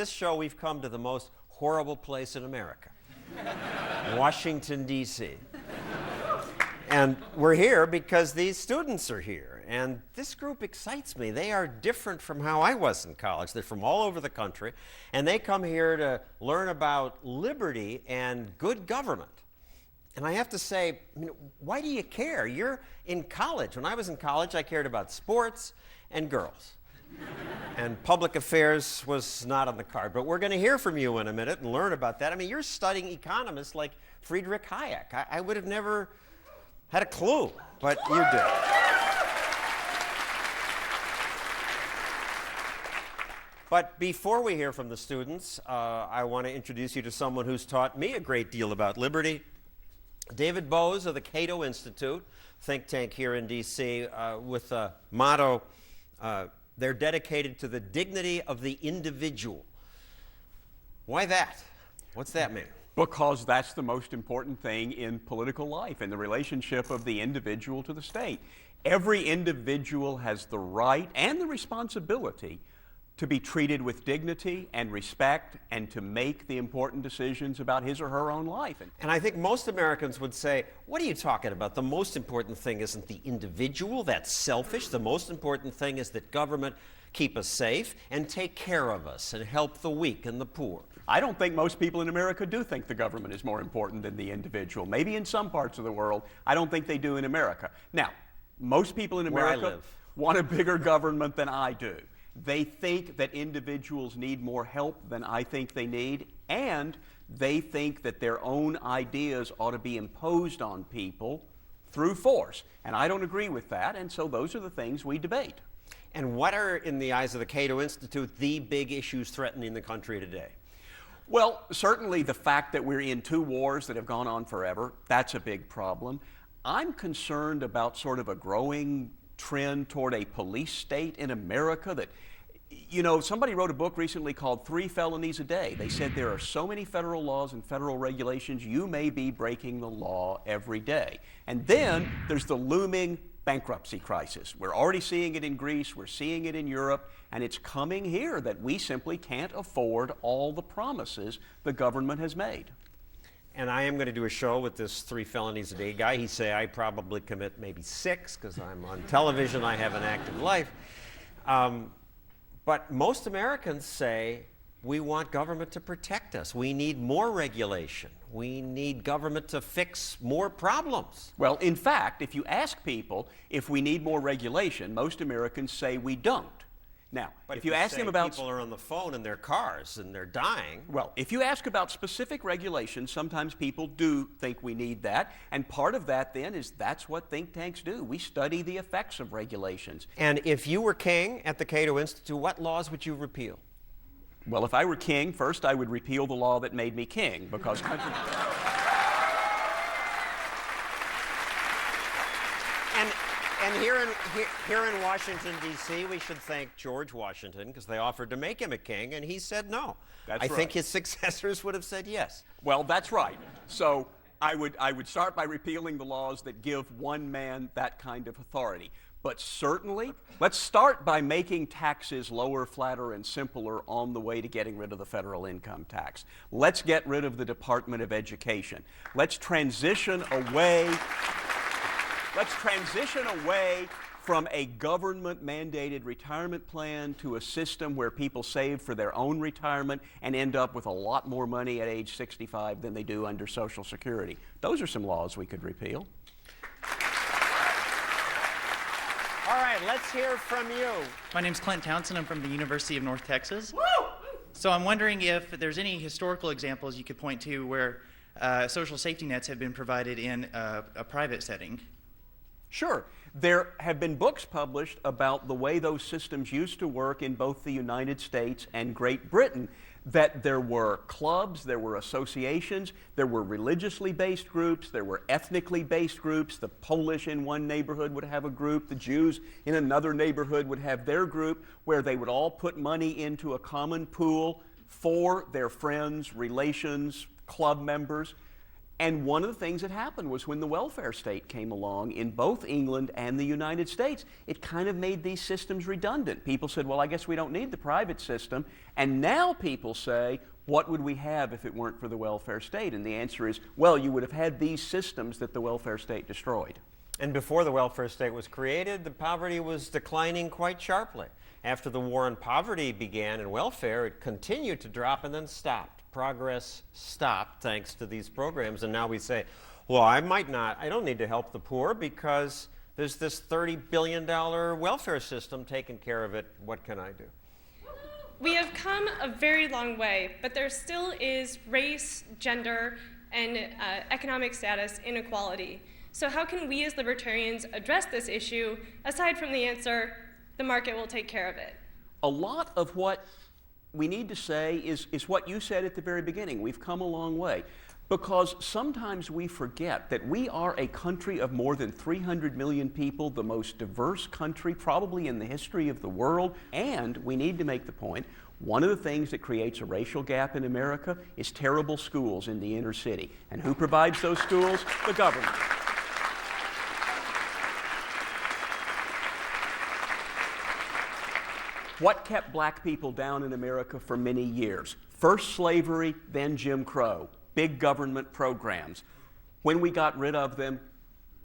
this show, we've come to the most horrible place in America, Washington, D.C. And we're here because these students are here. And this group excites me. They are different from how I was in college. They're from all over the country. And they come here to learn about liberty and good government. And I have to say, why do you care? You're in college. When I was in college, I cared about sports and girls. And public affairs was not on the card. But we're going to hear from you in a minute and learn about that. I mean, you're studying economists like Friedrich Hayek. I would have never had a clue, but you do. But before we hear from the students, I want to introduce you to someone who's taught me a great deal about liberty. David Bose of the Cato Institute, think tank here in D.C., with the motto, they're dedicated to the dignity of the individual. Why that? What's that mean? Because that's the most important thing in political life, in the relationship of the individual to the state. Every individual has the right and the responsibility to be treated with dignity and respect and to make the important decisions about his or her own life. And I think most Americans would say, what are you talking about? The most important thing isn't the individual. That's selfish. The most important thing is that government keep us safe and take care of us and help the weak and the poor. I don't think most people in America do think the government is more important than the individual. Maybe in some parts of the world. I don't think they do in America. Now, most people in America want a bigger government than I do. They think that individuals need more help than I think they need, and they think that their own ideas ought to be imposed on people through force. And I don't agree with that, and so those are the things we debate. And what are, in the eyes of the Cato Institute, the big issues threatening the country today? Well, certainly the fact that we're in 2 wars that have gone on forever, that's a big problem. I'm concerned about sort of a growing trend toward a police state in America that, somebody wrote a book recently called 3 Felonies a Day. They said there are so many federal laws and federal regulations, you may be breaking the law every day. And then there's the looming bankruptcy crisis. We're already seeing it in Greece, we're seeing it in Europe, and it's coming here that we simply can't afford all the promises the government has made. And I am going to do a show with this 3 felonies a day guy. He say I probably commit maybe 6 because I'm on television, I have an active life. But most Americans say we want government to protect us. We need more regulation. We need government to fix more problems. Well, in fact, if you ask people if we need more regulation, most Americans say we don't. Now, but if you ask them about people are on the phone in their cars and they're dying. Well, if you ask about specific regulations, sometimes people do think we need that. And part of that then is that's what think tanks do. We study the effects of regulations. And if you were king at the Cato Institute, what laws would you repeal? Well, if I were king, first I would repeal the law that made me king, because And here in Washington, D.C., we should thank George Washington because they offered to make him a king, and he said no. That's I right. think his successors would have said yes. Well, that's right. So I would start by repealing the laws that give one man that kind of authority. But certainly, let's start by making taxes lower, flatter, and simpler on the way to getting rid of the federal income tax. Let's get rid of the Department of Education. Let's transition away from a government-mandated retirement plan to a system where people save for their own retirement and end up with a lot more money at age 65 than they do under Social Security. Those are some laws we could repeal. All right, let's hear from you. My name's Clint Townsend. I'm from the University of North Texas. Woo! So I'm wondering if there's any historical examples you could point to where social safety nets have been provided in a private setting. Sure. There have been books published about the way those systems used to work in both the United States and Great Britain, that there were clubs, there were associations, there were religiously based groups, there were ethnically based groups. The Polish in one neighborhood would have a group, the Jews in another neighborhood would have their group, where they would all put money into a common pool for their friends, relations, club members. And one of the things that happened was when the welfare state came along in both England and the United States, it kind of made these systems redundant. People said, well, I guess we don't need the private system. And now people say, what would we have if it weren't for the welfare state? And the answer is, well, you would have had these systems that the welfare state destroyed. And before the welfare state was created, the poverty was declining quite sharply. After the war on poverty began and welfare, it continued to drop and then stopped. Progress stopped thanks to these programs. And now we say, well, I don't need to help the poor because there's this $30 billion welfare system taking care of it. What can I do? We have come a very long way, but there still is race, gender, and economic status inequality. So how can we as libertarians address this issue, aside from the answer, the market will take care of it? A lot of what we need to say is what you said at the very beginning. We've come a long way. Because sometimes we forget that we are a country of more than 300 million people, the most diverse country probably in the history of the world, and we need to make the point, one of the things that creates a racial gap in America is terrible schools in the inner city. And who provides those schools? The government. What kept black people down in America for many years? First slavery, then Jim Crow. Big government programs. When we got rid of them,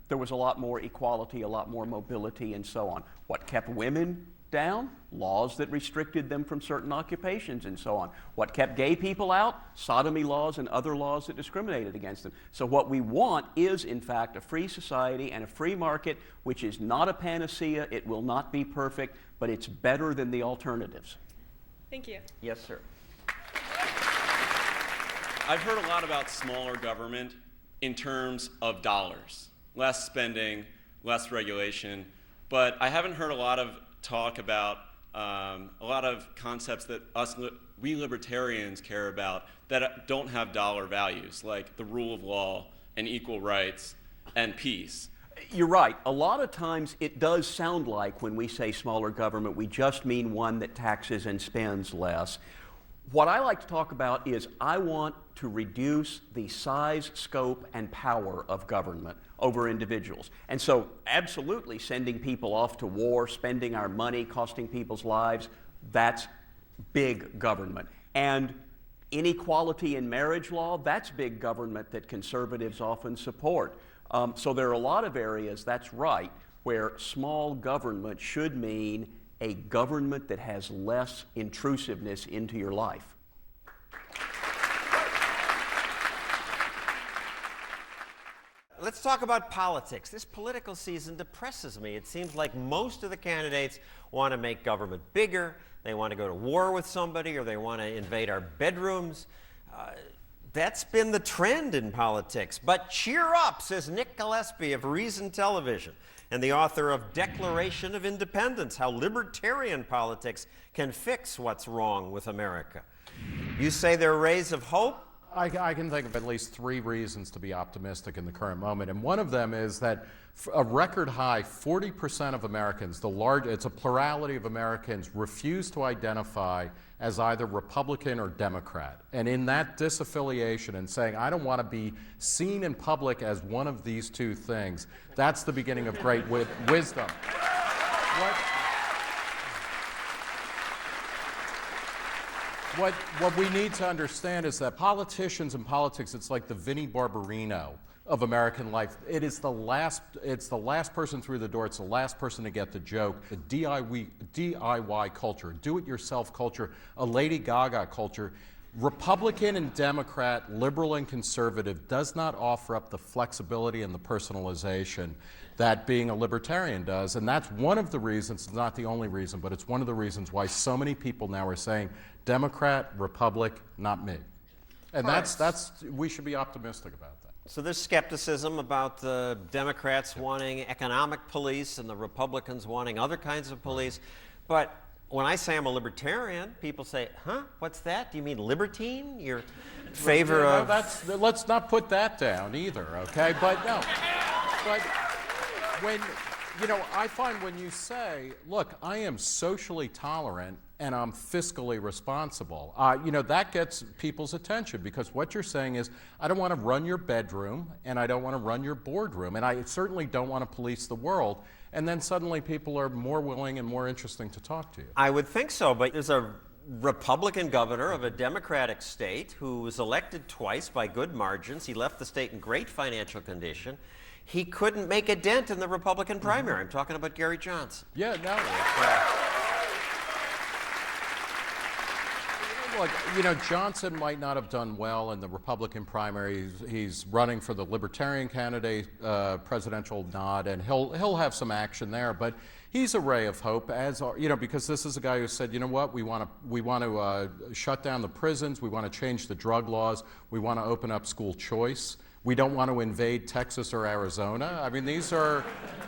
there was a lot more equality, a lot more mobility, and so on. What kept women down? Laws that restricted them from certain occupations and so on. What kept gay people out? Sodomy laws and other laws that discriminated against them. So what we want is, in fact, a free society and a free market, which is not a panacea. It will not be perfect, but it's better than the alternatives. Thank you. Yes, sir. I've heard a lot about smaller government in terms of dollars, less spending, less regulation, but I haven't heard a lot of talk about a lot of concepts that we libertarians care about that don't have dollar values, like the rule of law and equal rights and peace. You're right. A lot of times it does sound like when we say smaller government, we just mean one that taxes and spends less. What I like to talk about is I want to reduce the size, scope, and power of government over individuals. And so absolutely sending people off to war, spending our money, costing people's lives, that's big government. And inequality in marriage law, that's big government that conservatives often support. So there are a lot of areas, that's right, where small government should mean a government that has less intrusiveness into your life. Let's talk about politics. This political season depresses me. It seems like most of the candidates want to make government bigger, they want to go to war with somebody, or they want to invade our bedrooms. That's been the trend in politics. But cheer up, says Nick Gillespie of Reason Television, and the author of Declaration of Independence, How Libertarian Politics Can Fix What's Wrong with America. You say there are rays of hope? I can think of at least 3 reasons to be optimistic in the current moment. And one of them is that a record high 40% of Americans, it's a plurality of Americans, refuse to identify as either Republican or Democrat. And in that disaffiliation and saying, I don't want to be seen in public as one of these two things, that's the beginning of great wisdom. What we need to understand is that politicians and politics, it's like the Vinnie Barbarino of American life. It's the last person through the door. It's the last person to get the joke. The DIY culture, do-it-yourself culture, a Lady Gaga culture. Republican and Democrat, liberal and conservative does not offer up the flexibility and the personalization that being a libertarian does. And that's one of the reasons, it's not the only reason, but it's one of the reasons why so many people now are saying, Democrat, Republic, not me. And we should be optimistic about that. So there's skepticism about the Democrats wanting economic police and the Republicans wanting other kinds of police. But when I say I'm a libertarian, people say, huh, what's that? Do you mean libertine? You're in favor of... Let's not put that down either, okay? But no. But when, I find when you say, look, I am socially tolerant and I'm fiscally responsible. That gets people's attention because what you're saying is, I don't want to run your bedroom and I don't want to run your boardroom and I certainly don't want to police the world. And then suddenly people are more willing and more interesting to talk to you. I would think so, but there's a Republican governor of a Democratic state who was elected twice by good margins. He left the state in great financial condition. He couldn't make a dent in the Republican primary. I'm talking about Gary Johnson. Yeah, no. Look, Johnson might not have done well in the Republican primary. He's running for the Libertarian candidate, presidential nod, and he'll have some action there. But he's a ray of hope, because this is a guy who said, you know what, we want to shut down the prisons, we want to change the drug laws, we want to open up school choice. We don't want to invade Texas or Arizona. I mean, these are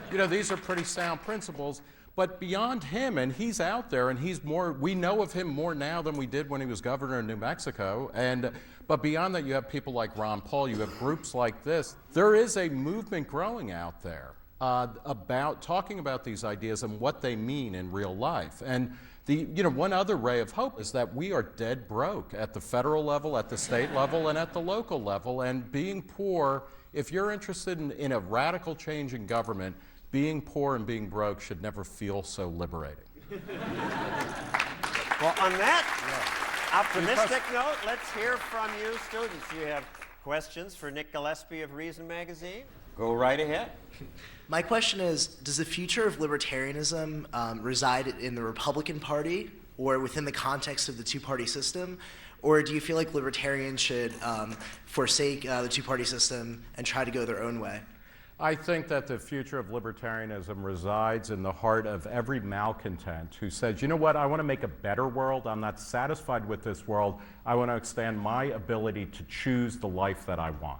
pretty sound principles. But beyond him, and he's out there, and we know of him more now than we did when he was governor in New Mexico. But beyond that, you have people like Ron Paul, you have groups like this. There is a movement growing out there about talking about these ideas and what they mean in real life. And one other ray of hope is that we are dead broke at the federal level, at the state level, and at the local level. And being poor, if you're interested in a radical change in government, being poor and being broke should never feel so liberating. Well, on that optimistic note, let's hear from you students. You have questions for Nick Gillespie of Reason Magazine? Go right ahead. My question is, does the future of libertarianism reside in the Republican Party or within the context of the two-party system? Or do you feel like libertarians should forsake the two-party system and try to go their own way? I think that the future of libertarianism resides in the heart of every malcontent who says, you know what, I want to make a better world. I'm not satisfied with this world. I want to expand my ability to choose the life that I want.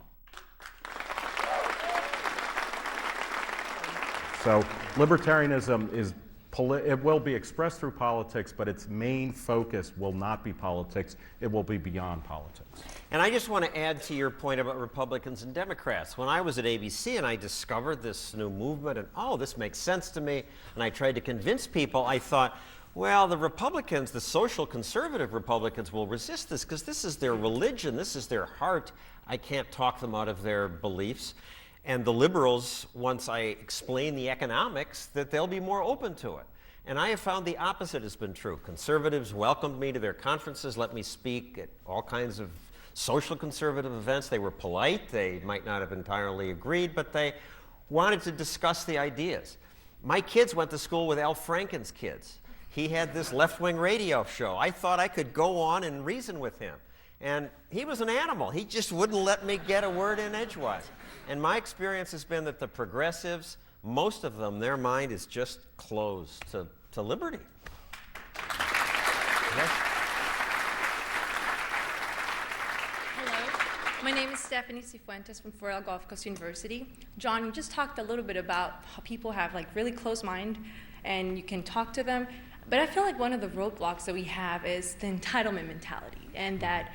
So libertarianism it will be expressed through politics, but its main focus will not be politics. It will be beyond politics. And I just want to add to your point about Republicans and Democrats. When I was at ABC and I discovered this new movement and, this makes sense to me, and I tried to convince people, I thought, well, the Republicans, the social conservative Republicans will resist this because this is their religion, this is their heart. I can't talk them out of their beliefs. And the liberals, once I explain the economics, that they'll be more open to it. And I have found the opposite has been true. Conservatives welcomed me to their conferences, let me speak at all kinds of social conservative events. They were polite. They might not have entirely agreed, but they wanted to discuss the ideas. My kids went to school with Al Franken's kids. He had this left-wing radio show. I thought I could go on and reason with him. And he was an animal. He just wouldn't let me get a word in edgewise. And my experience has been that the progressives, most of them, their mind is just closed to liberty. Yes. Hello, my name is Stephanie Cifuentes from Fort El Gulf Coast University. John, you just talked a little bit about how people have really closed mind and you can talk to them. But I feel like one of the roadblocks that we have is the entitlement mentality, and that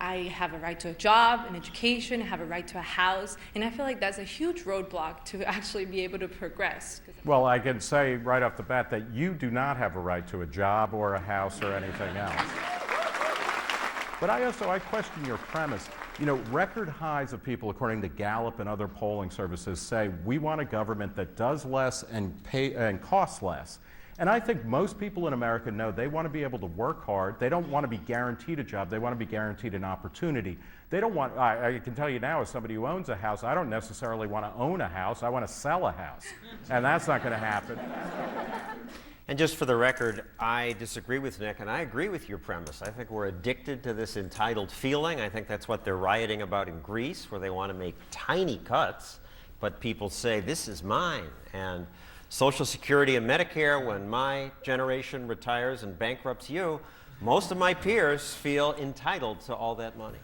I have a right to a job, an education, I have a right to a house, and I feel like that's a huge roadblock to actually be able to progress. Well, I can say right off the bat that you do not have a right to a job or a house or anything else. But I question your premise. Record highs of people, according to Gallup and other polling services, say we want a government that does less and costs less. And I think most people in America know they want to be able to work hard. They don't want to be guaranteed a job. They want to be guaranteed an opportunity. They don't want, I can tell you now, as somebody who owns a house, I don't necessarily want to own a house. I want to sell a house. And that's not going to happen. And just for the record, I disagree with Nick, and I agree with your premise. I think we're addicted to this entitled feeling. I think that's what they're rioting about in Greece, where they want to make tiny cuts, but people say, this is mine. And Social Security and Medicare, when my generation retires and bankrupts you, most of my peers feel entitled to all that money.